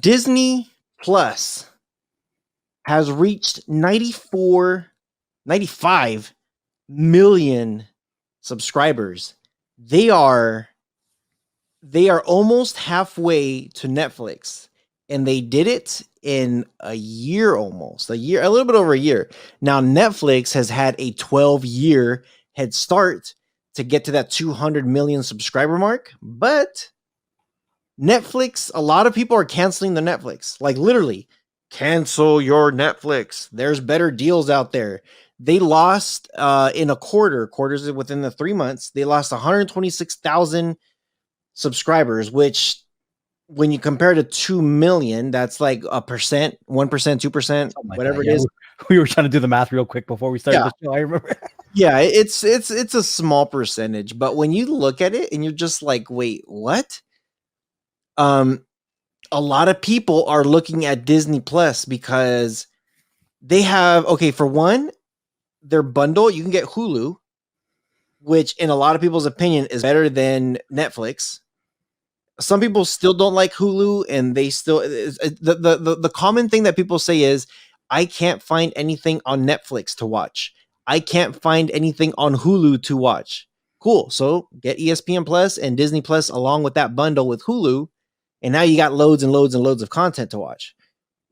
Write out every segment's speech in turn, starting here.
Disney Plus has reached 95 million subscribers. They are almost halfway to Netflix, and they did it in a year, almost a year, a little bit over a year. Now Netflix has had a 12-year head start to get to that 200 million subscriber mark, but Netflix, a lot of people are canceling the Netflix. Like literally, cancel your Netflix. There's better deals out there. They lost in a quarters within the 3 months, they lost 126,000 subscribers, which when you compare to 2 million, that's like a percent, 1%, 2%, Something like whatever that. it Yeah, is. we were trying to do the math real quick before we started Yeah. the show. I remember. Yeah, it's a small percentage, but when you look at it and you're just like, wait, what? Um, a lot of people are looking at Disney Plus because they have, okay, for one, their bundle, you can get Hulu, which in a lot of people's opinion is better than Netflix. Some people still don't like Hulu, and they still the common thing that people say is, I can't find anything on Netflix to watch. I can't find anything on Hulu to watch. Cool. So get ESPN Plus and Disney Plus along with that bundle with Hulu, and now you got loads and loads and loads of content to watch.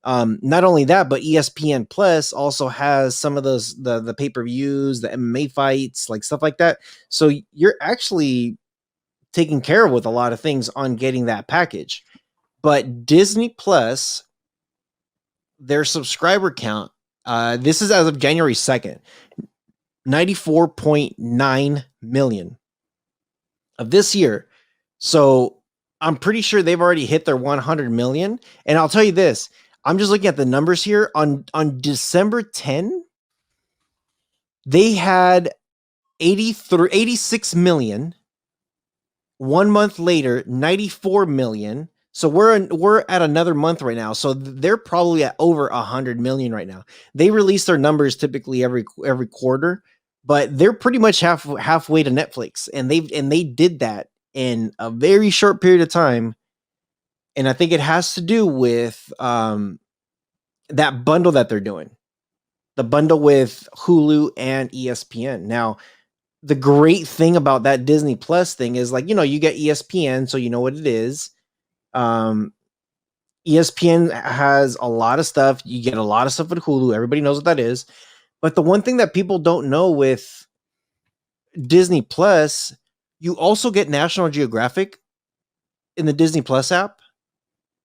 Not only that, but ESPN Plus also has some of those the pay-per-views, the MMA fights, like stuff like that. So you're actually taken care of with a lot of things on getting that package. But Disney Plus, their subscriber count, this is as of January 2nd, 94.9 million of this year. So I'm pretty sure they've already hit their 100 million. And I'll tell you this, I'm just looking at the numbers here. On December 10, they had 86 million. 1 month later, 94 million. So we're at another month right now. So they're probably at over 100 million right now. They release their numbers typically every quarter, but they're pretty much halfway to Netflix, and they did that in a very short period of time. And I think it has to do with that bundle that they're doing, the bundle with Hulu and ESPN. Now, the great thing about that Disney Plus thing is, like, you get ESPN, so you know what it is. ESPN has a lot of stuff. You get a lot of stuff with Hulu. Everybody knows what that is. But the one thing that people don't know with Disney Plus, you also get National Geographic in the Disney Plus app,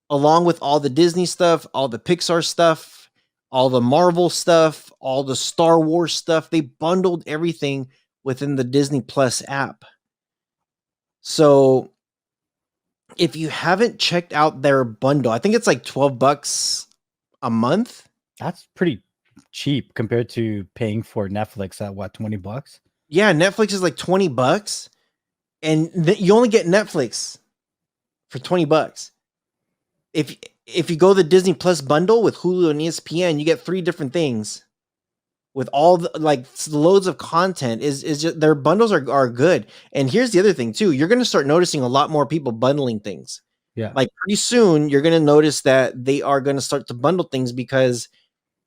along with all the Disney stuff, all the Pixar stuff, all the Marvel stuff, all the Star Wars stuff. They bundled everything within the Disney Plus app. So if you haven't checked out their bundle, I think it's like $12 a month. That's pretty cheap compared to paying for Netflix at what, $20? Yeah, Netflix is like $20, and you only get Netflix for $20. If you go the Disney Plus bundle with Hulu and ESPN, you get 3 different things with all the, like, loads of content. Is just, their bundles are good. And here's the other thing too, you're going to start noticing a lot more people bundling things. Yeah. Like pretty soon you're going to notice that they are going to start to bundle things because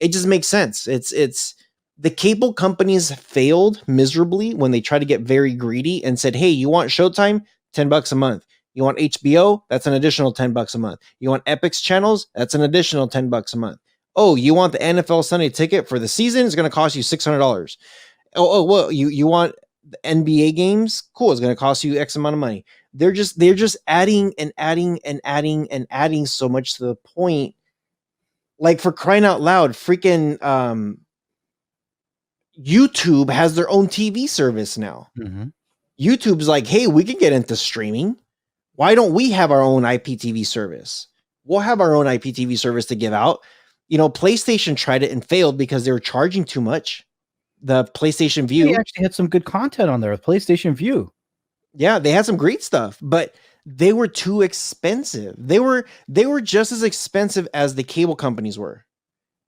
it just makes sense. It's the cable companies failed miserably when they tried to get very greedy and said, hey, you want Showtime? $10 a month. You want HBO? That's an additional $10 a month. You want Epix channels? That's an additional $10 a month. Oh, you want the NFL Sunday ticket for the season? It's going to cost you $600. Well, you want the NBA games? Cool, it's going to cost you X amount of money. They're just adding and adding and adding and adding so much to the point. Like, for crying out loud, freaking YouTube has their own TV service now. Mm-hmm. YouTube's like, hey, we can get into streaming. Why don't we have our own IPTV service? We'll have our own IPTV service to give out. PlayStation tried it and failed because they were charging too much. The PlayStation View. They actually had some good content on there with PlayStation View. Yeah, they had some great stuff, but they were too expensive. They were just as expensive as the cable companies were.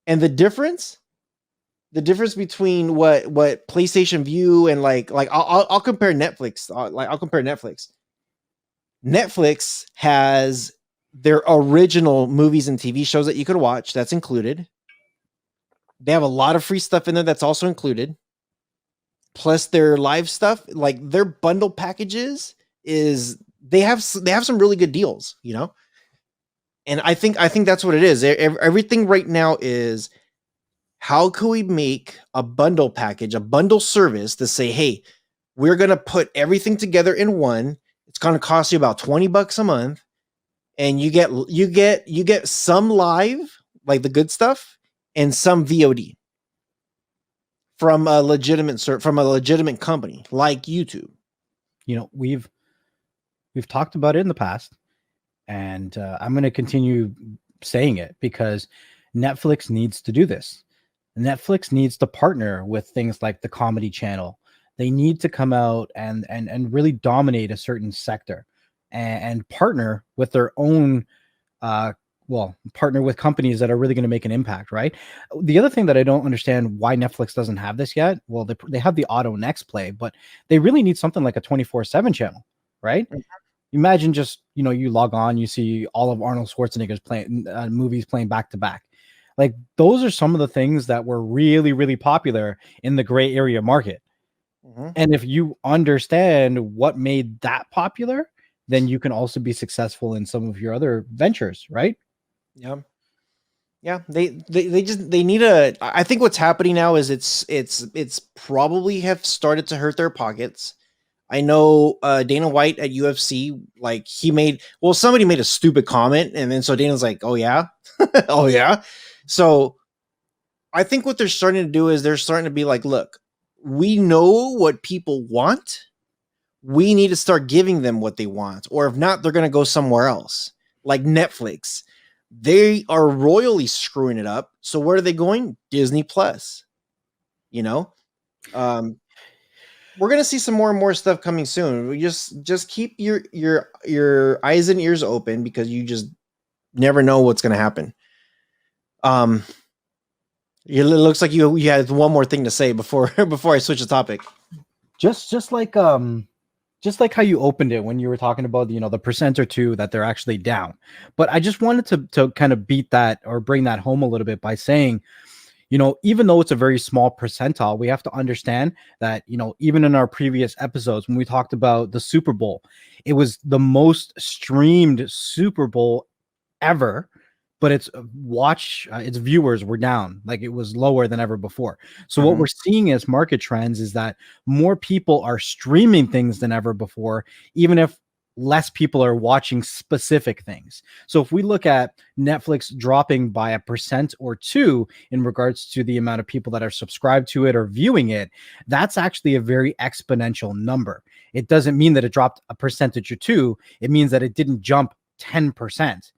And the difference between what PlayStation View and like I'll compare Netflix. I'll compare Netflix. Netflix has their original movies and TV shows that you could watch. That's included. They have a lot of free stuff in there that's also included. Plus their live stuff, like their bundle packages is they have some really good deals, you know? And I think that's what it is. Everything right now is how can we make a bundle package, a bundle service to say, hey, we're going to put everything together in one. It's going to cost you about $20 a month, and you get some live, like the good stuff, and some VOD from a legitimate company like YouTube. You know, we've talked about it in the past, and I'm going to continue saying it because Netflix needs to do this. Netflix needs to partner with things like the Comedy Channel. They need to come out and really dominate a certain sector and partner with their own partner with companies that are really going to make an impact, right? The other thing that I don't understand why Netflix doesn't have this yet, well, they have the Auto Next Play, but they really need something like a 24/7 channel, right? Imagine just, you log on, you see all of Arnold Schwarzenegger's playing movies playing back to back. Like those are some of the things that were really, really popular in the gray area market. Mm-hmm. And if you understand what made that popular, then you can also be successful in some of your other ventures, right? Yeah. Yeah, they need a. I think what's happening now is it's probably have started to hurt their pockets. I know Dana White at UFC, like somebody made a stupid comment, and then so Dana's like, oh yeah, oh yeah. So I think what they're starting to do is they're starting to be like, look, we know what people want. We need to start giving them what they want, or if not, they're going to go somewhere else, like Netflix. They are royally screwing it up. So where are they going? Disney Plus. You know, we're gonna see some more and more stuff coming soon. We just keep your eyes and ears open because you just never know what's gonna happen. It looks like you had one more thing to say before I switch the topic. Just like how you opened it when you were talking about the percent or two that they're actually down. But I just wanted to kind of beat that or bring that home a little bit by saying, even though it's a very small percentile, we have to understand that, even in our previous episodes, when we talked about the Super Bowl, it was the most streamed Super Bowl ever, but its viewers were down. Like it was lower than ever before. So what we're seeing as market trends is that more people are streaming things than ever before, even if less people are watching specific things. So if we look at Netflix dropping by 1% or 2% in regards to the amount of people that are subscribed to it or viewing it, that's actually a very exponential number. It doesn't mean that it dropped 1% or 2%. It means that it didn't jump 10%.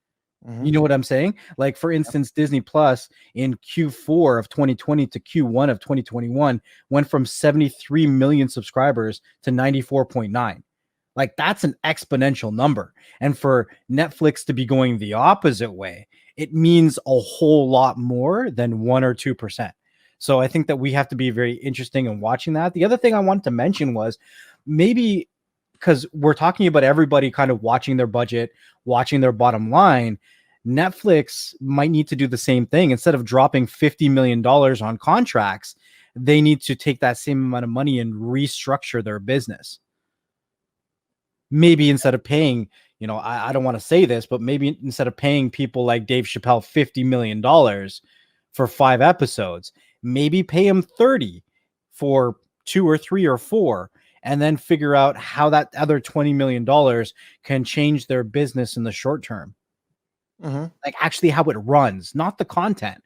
You know what I'm saying? Like, for instance, Disney Plus in Q4 of 2020 to Q1 of 2021 went from 73 million subscribers to 94.9. Like, that's an exponential number. And for Netflix to be going the opposite way, it means a whole lot more than 1 or 2%. So I think that we have to be very interesting in watching that. The other thing I wanted to mention was maybe because we're talking about everybody kind of watching their budget, watching their bottom line, Netflix might need to do the same thing. Instead of dropping $50 million on contracts, they need to take that same amount of money and restructure their business. Maybe instead of paying, I don't want to say this, but maybe instead of paying people like Dave Chappelle $50 million for 5 episodes, maybe pay him 30 for 2 or 3 or 4, and then figure out how that other $20 million can change their business in the short term. Like actually how it runs, not the content.